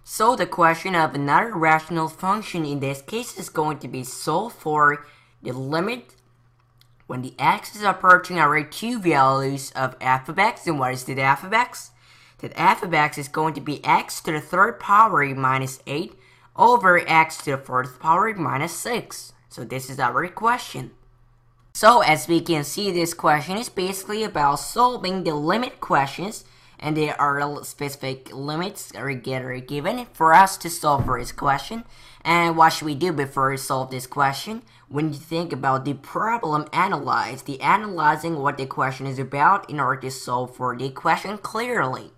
So the question of another rational function in this case is going to be solved for the limit when the x is approaching our two values of f of x. And what is the f of x? That f of x is going to be x to the third power minus 8 over x to the fourth power minus 6. So this is our question. So as we can see, this question is basically about solving the limit questions, and there are specific limits are given for us to solve for this question. And what should we do before we solve this question? When you think about the problem analyzing what the question is about in order to solve for the question clearly.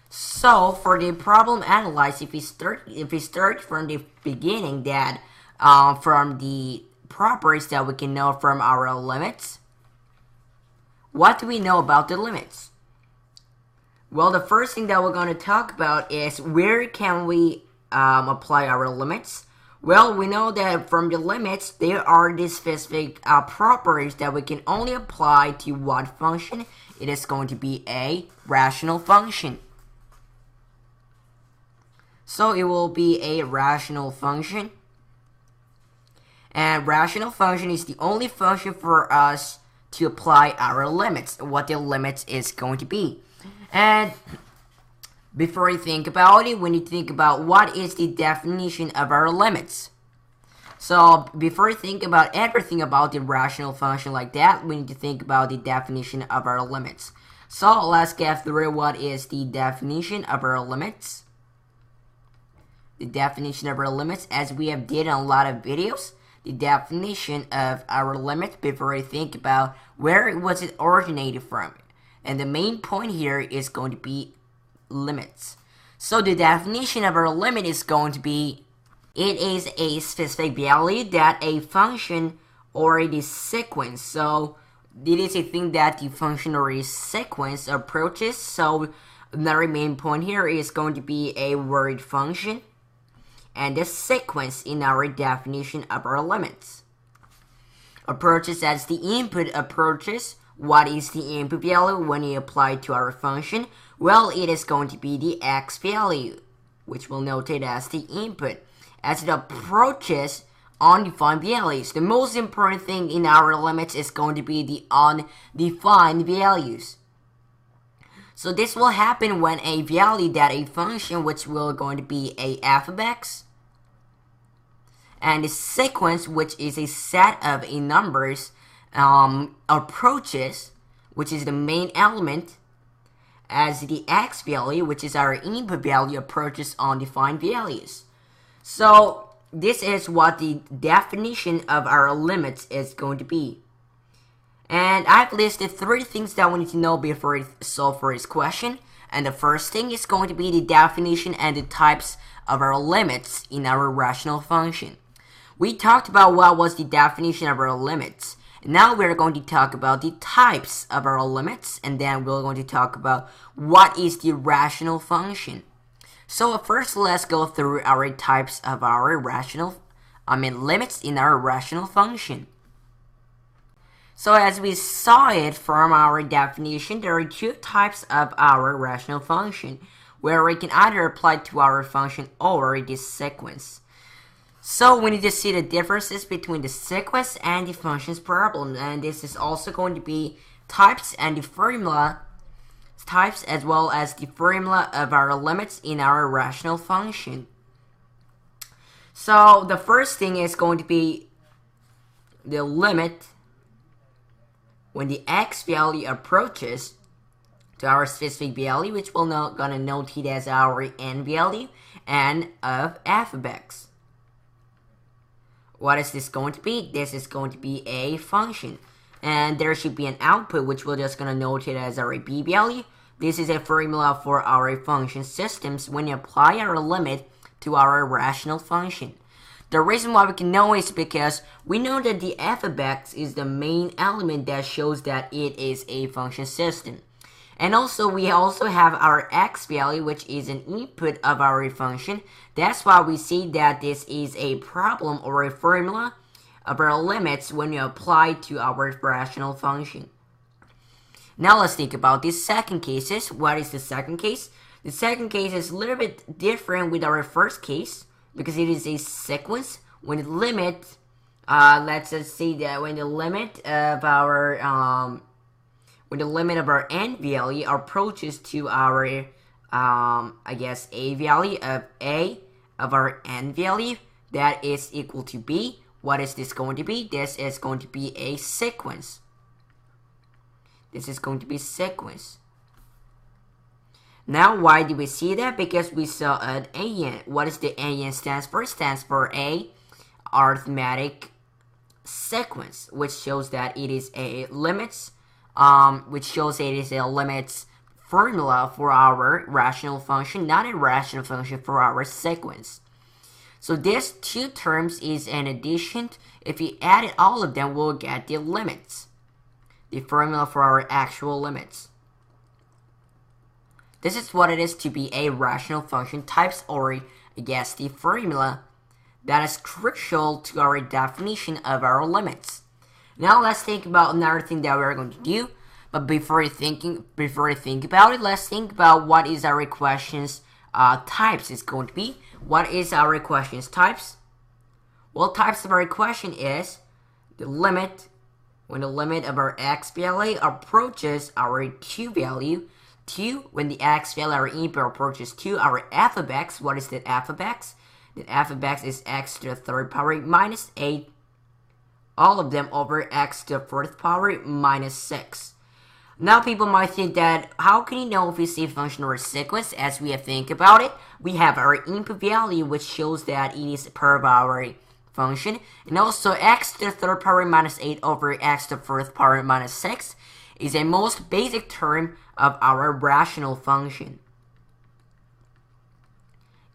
So for the problem analyze, if we start from the beginning, that from the properties that we can know from our limits, what do we know about the limits? Well, the first thing that we're going to talk about is where can we apply our limits. Well, we know that from the limits, there are these specific properties that we can only apply to what function. It is going to be a rational function. So it will be a rational function. And rational function is the only function for us to apply our limits, what the limits is going to be. And before you think about it, when you think about what is the definition of our limits. So before you think about everything about the rational function like that, we need to think about the definition of our limits. So let's get through what is the definition of our limits. The definition of our limits, as we have did in a lot of videos, the definition of our limits before we think about where was it originated from. And the main point here is going to be limits. So the definition of our limit is going to be, it is a specific value that a function or a sequence. So it is a thing that the function or a sequence approaches. So another main point here is going to be a word function and the sequence in our definition of our limits. Approaches as the input approaches. What is the input value when you apply it to our function? Well, it is going to be the x value, which we'll note it as the input. As it approaches undefined values, the most important thing in our limits is going to be the undefined values. So this will happen when a value that a function, which will going to be a f of x, and the sequence, which is a set of numbers, approaches, which is the main element, as the x value, which is our input value, approaches undefined values. So this is what the definition of our limits is going to be. And I've listed 3 things that we need to know before we solve for this question. And the first thing is going to be the definition and the types of our limits in our rational function. We talked about what was the definition of our limits. Now we're going to talk about the types of our limits, and then we're going to talk about what is the rational function. So first, let's go through our types of our limits in our rational function. So as we saw it from our definition, there are 2 types of our rational function, where we can either apply to our function or this sequence. So we need to see the differences between the sequence and the functions problem, and this is also going to be types and the formula, types as well as the formula of our limits in our rational function. So the first thing is going to be the limit when the x value approaches to our specific value, which we're gonna note it as our n value, and of f of x. What is this going to be? This is going to be a function. And there should be an output, which we're just going to note it as our b value. This is a formula for our function systems when you apply our limit to our rational function. The reason why we can know is because we know that the f of x is the main element that shows that it is a function system. And also, we also have our x value, which is an input of our function. That's why we see that this is a problem or a formula of our limits when you apply to our rational function. Now let's think about the second cases. What is the second case? The second case is a little bit different with our first case because it is a sequence when the limit, let's just say that when the limit of our n value approaches to our I guess a value of a of our n value that is equal to b. What is this going to be? This is going to be a sequence. This is going to be sequence. Now, why do we see that? Because we saw an AN. What is the AN stands for? It stands for a arithmetic sequence, which shows that it is a limits, which shows it is a limits formula for our rational function, not a rational function for our sequence. So these two terms is an addition. If we added all of them, we'll get the limits, the formula for our actual limits. This is what it is to be a rational function types, or I guess the formula that is crucial to our definition of our limits. Now let's think about another thing that we're going to do. But before I think about it, let's think about what is our equations types is going to be. What is our equations types? Well, types of our equation is the limit when the limit of our x value approaches our 2 value. 2 when the x value, our input, approaches to our f of x. What is that f of x? That f of x is x to the third power minus 8. All of them over x to the fourth power minus 6. Now people might think that, how can you know if it's a function or a sequence? As we think about it, we have our input value, which shows that it is part of our function. And also x to the third power minus 8 over x to the fourth power minus 6 is a most basic term of our rational function.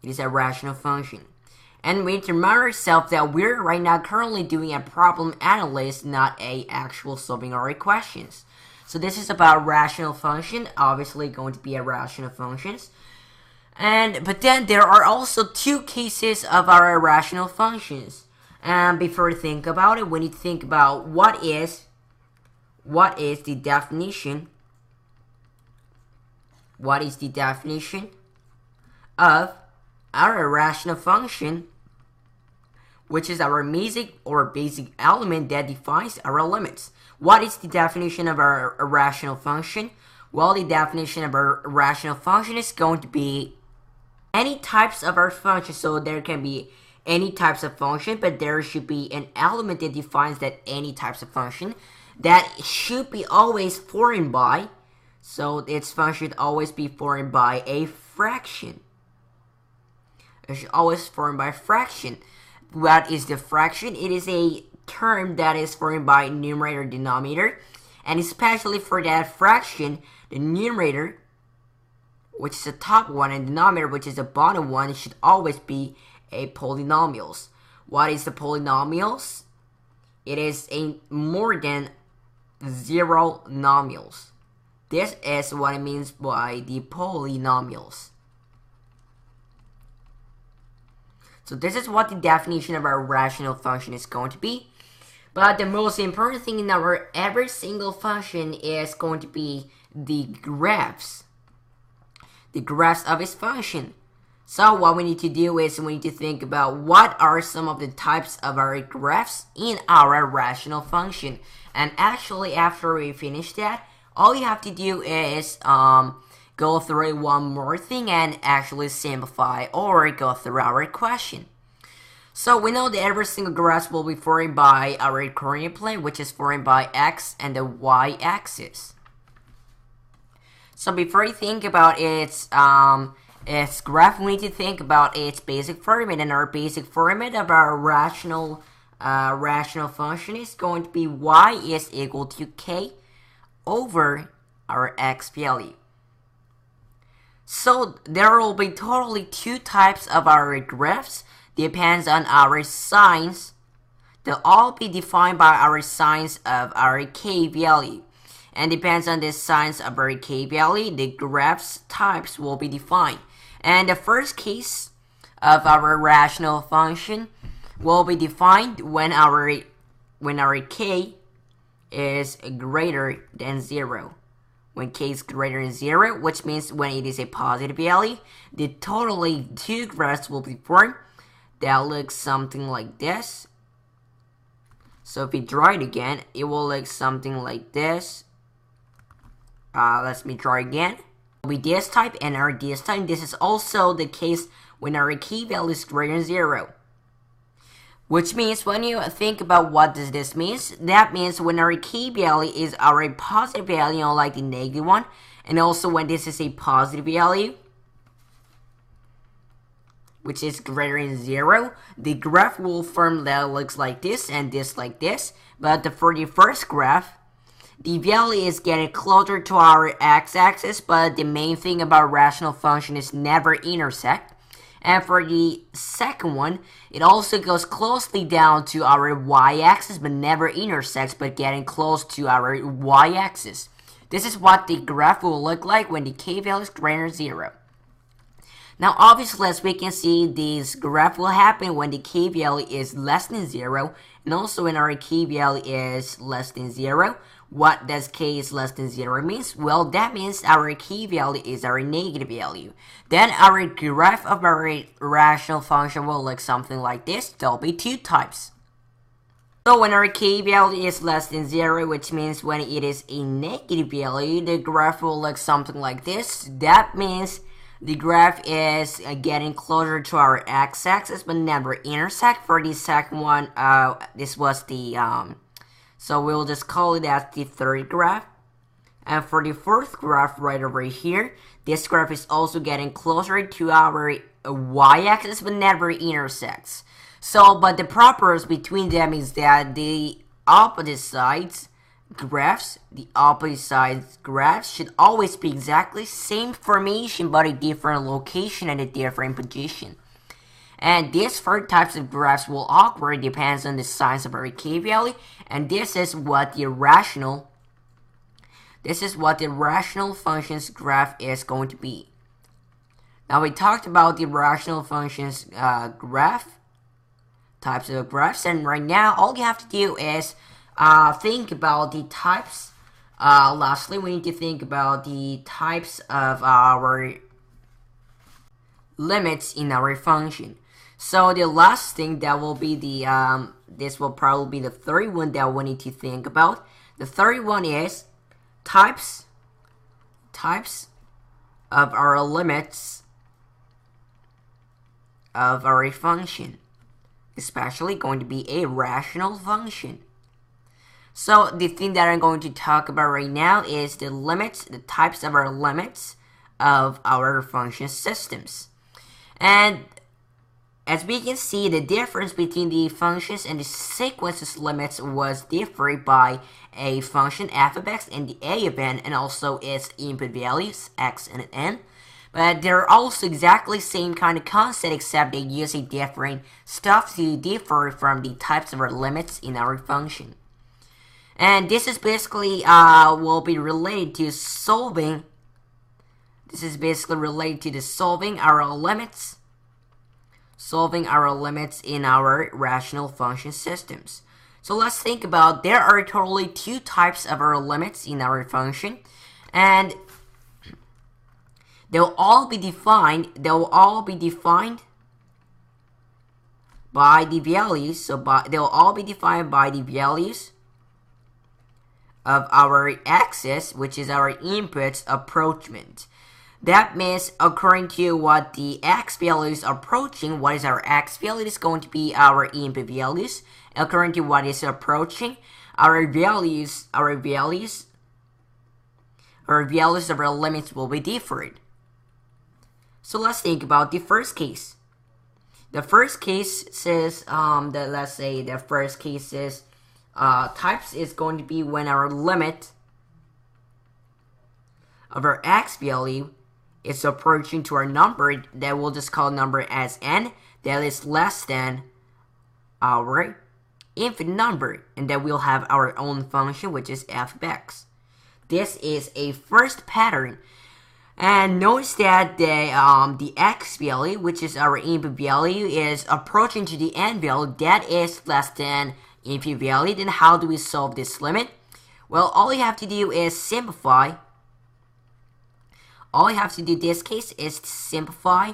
It is a rational function. And we need to remind ourselves that we're right now currently doing a problem analysis, not a actual solving our equations. So this is about rational function, obviously going to be a rational functions. But then there are also two cases of our irrational functions. And before we think about it, we need to think about what is the definition. What is the definition of our irrational function, which is our basic element that defines our limits. What is the definition of our irrational function? Well, the definition of our irrational function is going to be any types of our function. So there can be any types of function, but there should be an element that defines that any types of function that should be always formed by. So its function should always be formed by a fraction. It should always formed by a fraction. What is the fraction? It is a term that is formed by numerator and denominator, and especially for that fraction, the numerator, which is the top one, and denominator, which is the bottom one, should always be a polynomials. What is the polynomials? It is a more than 0 nomials. This is what it means by the polynomials. So this is what the definition of our rational function is going to be. But the most important thing in our every single function is going to be the graphs. The graphs of its function. So what we need to do is we need to think about what are some of the types of our graphs in our rational function. And actually, after we finish that, all you have to do is go through one more thing and actually simplify or go through our equation. So we know that every single graph will be formed by our coordinate plane, which is formed by x and the y-axis. So before you think about its graph, we need to think about its basic format, and our basic format of our rational function is going to be y is equal to k over our x value. So there will be totally two types of our graphs. Depends on our signs. They'll all be defined by our signs of our k value. And depends on the signs of our k value, the graphs types will be defined. And the first case of our rational function will be defined when our k is greater than 0. when k is greater than 0, which means when it is a positive value, the totally two graphs will be formed. That looks something like this. So if we draw it again, it will look something like this. Let me draw again. It will be this type and our this type. This is also the case when our k value is greater than 0. Which means when you think about what does this mean, that means when our k value is our positive value, unlike the negative one, and also when this is a positive value, which is greater than 0, the graph will form that looks like this and this like this. But for the first graph, the value is getting closer to our x-axis, but the main thing about rational function is never intersect. And for the second one, it also goes closely down to our y-axis, but never intersects, but getting close to our y-axis. This is what the graph will look like when the k value is greater than 0. Now, obviously, as we can see, this graph will happen when the k value is less than 0, and also when our k value is less than 0. What does k is less than 0 means? Well, that means our k value is our negative value. Then our graph of our rational function will look something like this. There will be two types. So when our k value is less than 0, which means when it is a negative value, the graph will look something like this. That means the graph is getting closer to our x-axis, but never intersect. For the second one, this was the so we'll just call it as the third graph. And for the fourth graph right over here, this graph is also getting closer to our y-axis, but never intersects. So, but the properties between them is that the opposite sides graphs should always be exactly same formation, but a different location and a different position. And these four types of graphs will occur depends on the size of our k value, and this is what the rational functions graph is going to be. Now we talked about the rational functions graph types of graphs, and right now all you have to do is think about the types. Lastly, we need to think about the types of our limits in our function. So the last thing that will be the this will probably be the third one that we need to think about. The third one is types of our limits of our function, especially going to be a rational function. So the thing that I'm going to talk about right now is the types of our limits of our function systems. And as we can see, the difference between the functions and the sequences limits was different by a function f of x and the a of n, and also its input values x and n. But they're also exactly same kind of concept, except they use a different stuff to differ from the types of our limits in our function. And this is basically will be related to solving. This is basically related to the solving our limits in our rational function systems. So let's think about, there are totally two types of our limits in our function, and they'll all be defined by the values. They'll all be defined by the values of our axis, which is our input's approachment. That means according to what the x value is approaching, what is our x value is going to be our input values. According to what is approaching, our values of our limits will be different. So let's think about the first case. The first case says types is going to be when our limit of our x value is approaching to our number that we'll just call number as n, that is less than our infinite number, and then we'll have our own function, which is f of x. This is a first pattern, and notice that the x value, which is our input value, is approaching to the n value that is less than input value. Then how do we solve this limit? Well, all you have to do is simplify all you have to do in this case is to simplify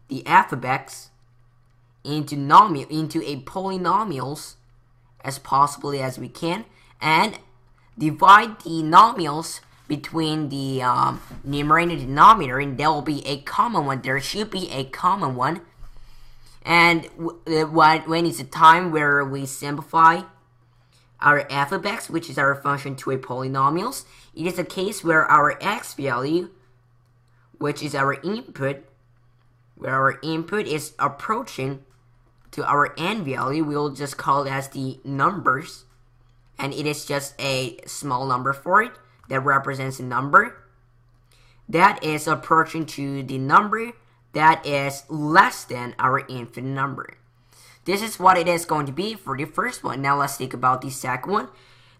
the f of x into a polynomials as possibly as we can, and divide the nomials between the numerator and denominator, and there will be a common one. There should be a common one. And when it's a time where we simplify our f of x, which is our function, to a polynomials, it is a case where our x value, which is our input, where our input is approaching to our n value, we'll just call it as the numbers, and it is just a small number for it that represents a number that is approaching to the number that is less than our infinite number. This is what it is going to be for the first one. Now let's think about the second one.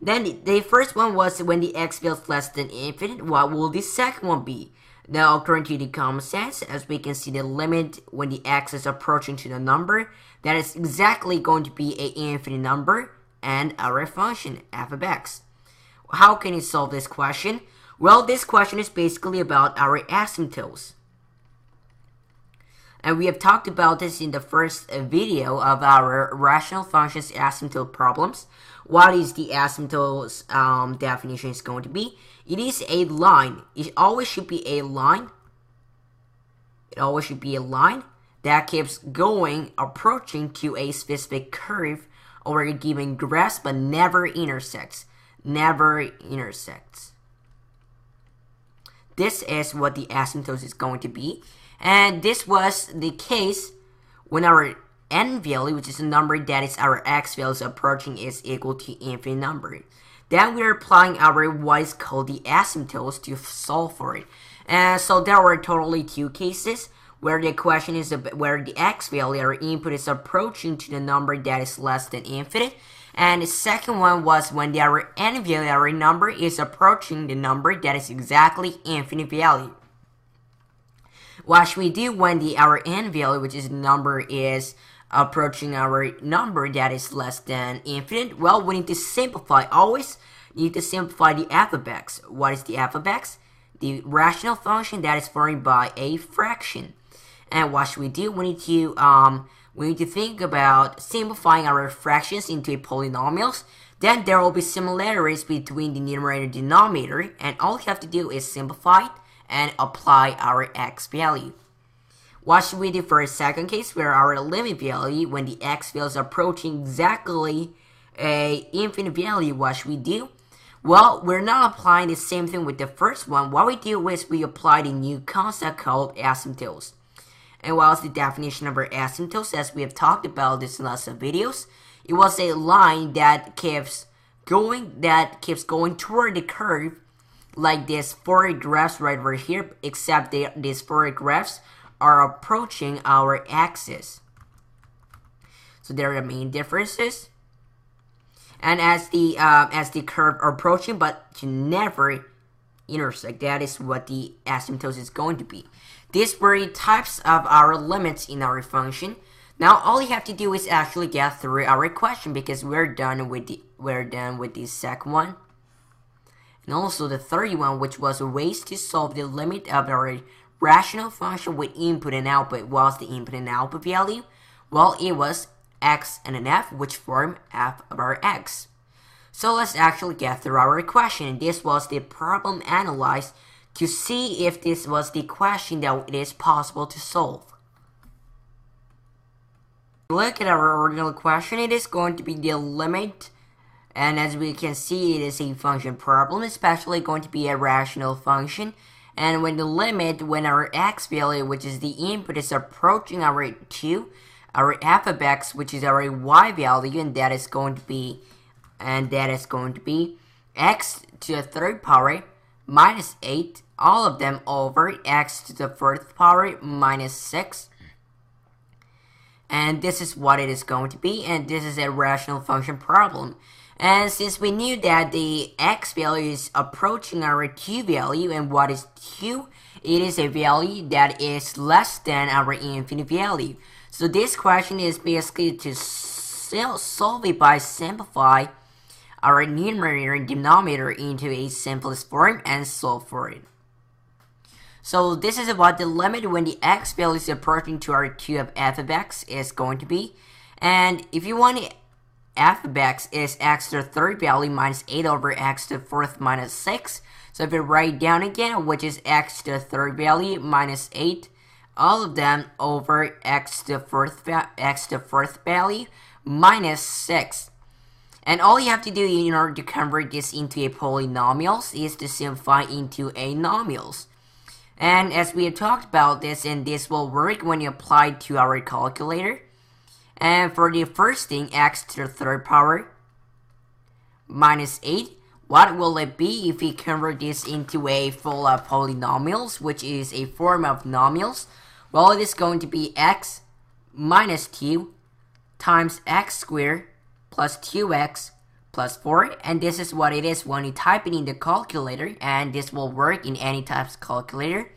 Then the first one was when the x feels less than infinite. What will the second one be? Now, according to the common sense, as we can see, the limit when the x is approaching to the number, that is exactly going to be an infinite number and our function, f of x. How can you solve this question? Well, this question is basically about our asymptotes. And we have talked about this in the first video of our rational functions asymptote problems. What is the asymptote's definition is going to be? It is a line. It always should be a line. It always should be a line that keeps going, approaching to a specific curve over a given graph, but never intersects. Never intersects. This is what the asymptote is going to be. And this was the case when our n value, which is a number that is our x value is approaching, is equal to infinite number. Then we are applying our what is called the asymptotes to solve for it. And so there were totally two cases where the question is where the x value, our input, is approaching to the number that is less than infinite. And the second one was when our n value, our number, is approaching the number that is exactly infinite value. What should we do when our n value, which is the number, is approaching our number that is less than infinite? Well, we need to simplify. Always need to simplify the f of x. What is the f of x? The rational function that is formed by a fraction. And what should we do? We need to think about simplifying our fractions into polynomials. Then there will be similarities between the numerator and denominator, and all you have to do is simplify it and apply our x value. What should we do for a second case where our limit value, when the x value is approaching exactly a infinite value? What should we do? Well, we're not applying the same thing with the first one. What we do is we apply the new concept called asymptotes. And what was the definition of our asymptotes? As we have talked about this in lots of videos, it was a line that keeps going toward the curve, like this four graphs right over here, except these four graphs are approaching our axis. So there are the main differences. And as the curve are approaching, but to never intersect, that is what the asymptote is going to be. These were the types of our limits in our function. Now all you have to do is actually get through our question, because we're done with the second one. And also the third one, which was ways to solve the limit of our rational function with input and output. What was the input and output value? Well, it was x and an f, which form f of our x. So let's actually get through our question. This was the problem analyzed to see if this was the question that it is possible to solve. Look at our original question. It is going to be the limit. And as we can see, it is a function problem, especially going to be a rational function. And when the limit, when our x value, which is the input, is approaching our 2, our f of x, which is our y value, and that is going to be x to the third power minus 8, all of them over x to the fourth power minus 6. And this is what it is going to be, and this is a rational function problem. And since we knew that the x value is approaching our 2 value, and what is 2? It is a value that is less than our infinite value. So this question is basically to solve it by simplify our numerator and denominator into a simplest form and solve for it. So this is what the limit when the x value is approaching to our 2 of f of x is going to be. And if you want f of x is x to the third value minus 8 over x to the fourth minus 6. So if you write down again, which is x to the third value minus 8, all of them over x to the fourth value minus 6. And all you have to do in order to convert this into a polynomials is to simplify into a nomials. And as we have talked about this, and this will work when you apply it to our calculator. And for the first thing, x to the third power minus 8, what will it be if we convert this into a full polynomials, which is a form of nomials? Well, it is going to be x minus 2 times x squared plus 2x plus 4, and this is what it is when you type it in the calculator, and this will work in any type of calculator.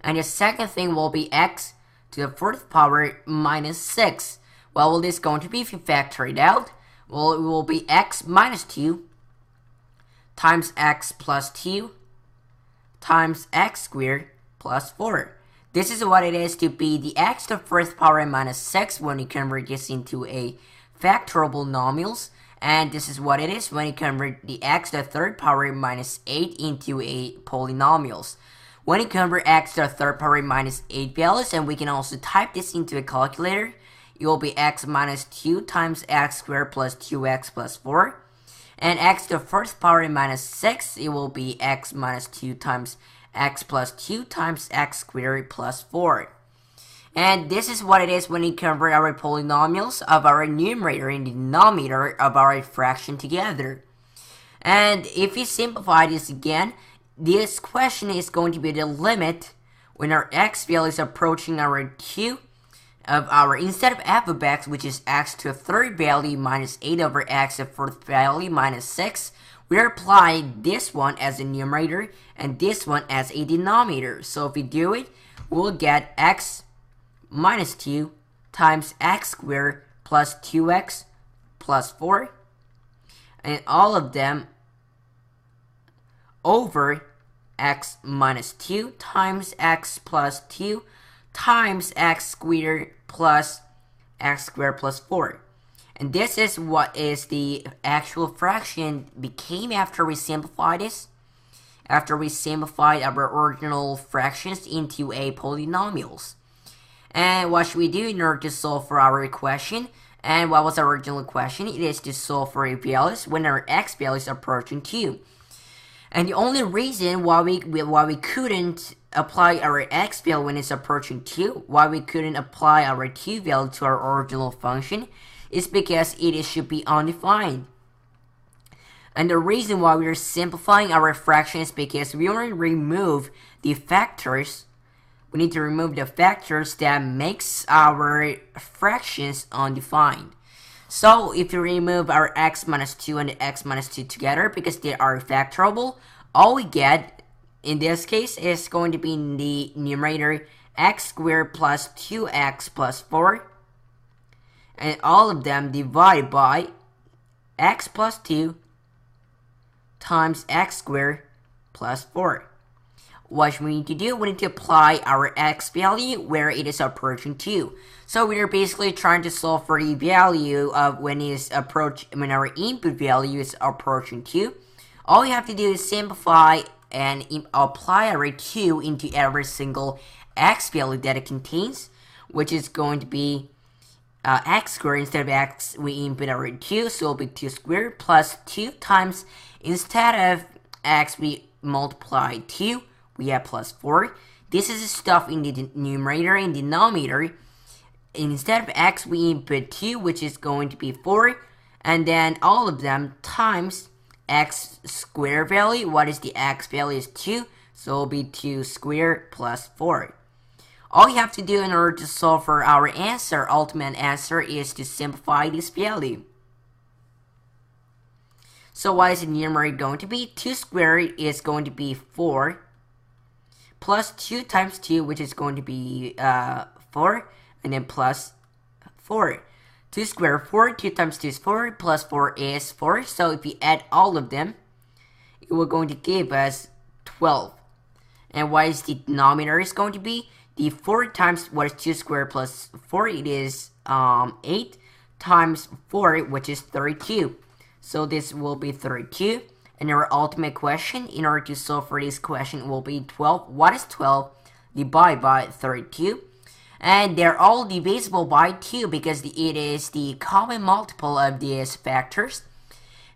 And the second thing will be x to the fourth power minus 6. What will this going to be if you factor it out? Well, it will be x minus 2 times x plus 2 times x squared plus 4. This is what it is to be the x to the fourth power minus 6 when you convert this into a factorable nomials, and this is what it is when you convert the x to the third power minus 8 into a polynomials. When you convert x to the third power minus 8 values, and we can also type this into a calculator, it will be x minus 2 times x squared plus 2x plus 4. And x to the first power minus 6, it will be x minus 2 times x plus 2 times x squared plus 4. And this is what it is when we convert our polynomials of our numerator and denominator of our fraction together. And if we simplify this again, this question is going to be the limit when our x value is approaching our 2 of our, instead of f of x, which is x to the third value minus 8 over x to the fourth value minus 6, we are applying this one as a numerator and this one as a denominator. So if we do it, we'll get x minus 2 times x squared plus 2x plus 4, and all of them over x minus 2 times x plus 2 times x squared plus x squared plus 4. And this is what is the actual fraction became after we simplified this. After we simplified our original fractions into a polynomials. And what should we do in order to solve for our equation? And what was our original equation? It is to solve for a values when our x value is approaching 2. And the only reason why we couldn't apply our x value when it's approaching 2, why we couldn't apply our 2 value to our original function, is because it should be undefined. And the reason why we are simplifying our fraction is because we want to remove the factors. We need to remove the factors that makes our fractions undefined. So if you remove our x minus 2 and the x minus 2 together because they are factorable, all we get in this case is going to be in the numerator x squared plus 2x plus 4, and all of them divided by x plus 2 times x squared plus 4. What we need to do, we need to apply our x value where it is approaching 2. So we are basically trying to solve for the value of when our input value is approaching 2. All you have to do is simplify and apply our 2 into every single x value that it contains, which is going to be x squared. Instead of x, we input our 2, so it will be 2 squared plus 2 times, instead of x, we multiply 2, we have plus 4. This is the stuff in the numerator and denominator. Instead of x, we input 2, which is going to be 4, and then all of them times x squared value. What is the x value? Is 2, so it will be 2 squared plus 4. All you have to do in order to solve for our answer, ultimate answer, is to simplify this value. So what is the numerator going to be? 2 squared is going to be 4, plus 2 times 2, which is going to be 4, and then plus 4. 2 squared 4, 2 times 2 is 4, plus 4 is 4. So if we add all of them, it will going to give us 12. And what is the denominator is going to be? The 4 times what is 2 squared plus 4, it is 8 times 4, which is 32. So this will be 32. And our ultimate question, in order to solve for this question, will be 12. What is 12 divided by 32? And they're all divisible by 2 because it is the common multiple of these factors.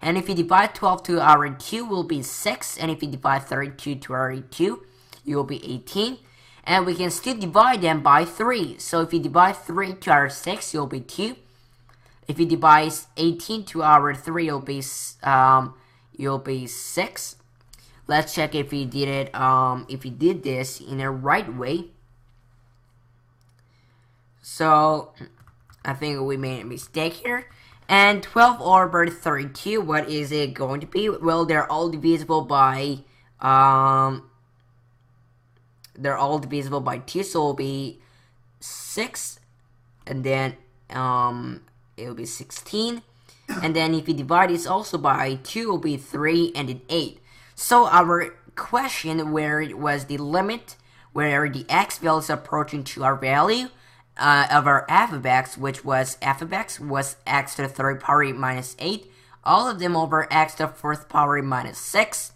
And if you divide 12 to our 2, will be 6. And if you divide 32 to our 2, it will be 18. And we can still divide them by 3. So if you divide 3 to our 6, it will be 2. If you divide 18 to our 3, it will be 6. Let's check if you did it. If you did this in a right way. So I think we made a mistake here. And 12 over 32, what is it going to be? Well, they're all divisible by 2, so it'll be 6, and then it'll be 16, and then if you divide this also by 2, it'll be 3, and then 8. So our question, where it was the limit, where the x value is approaching to our value of our f of x, which was f of x was x to the 3rd power minus 8, all of them over x to the 4th power minus 6.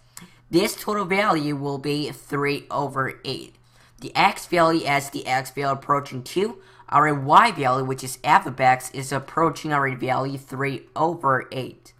This total value will be 3 over 8. The x value as the x value approaching 2. Our y value, which is f of x, is approaching our value 3 over 8.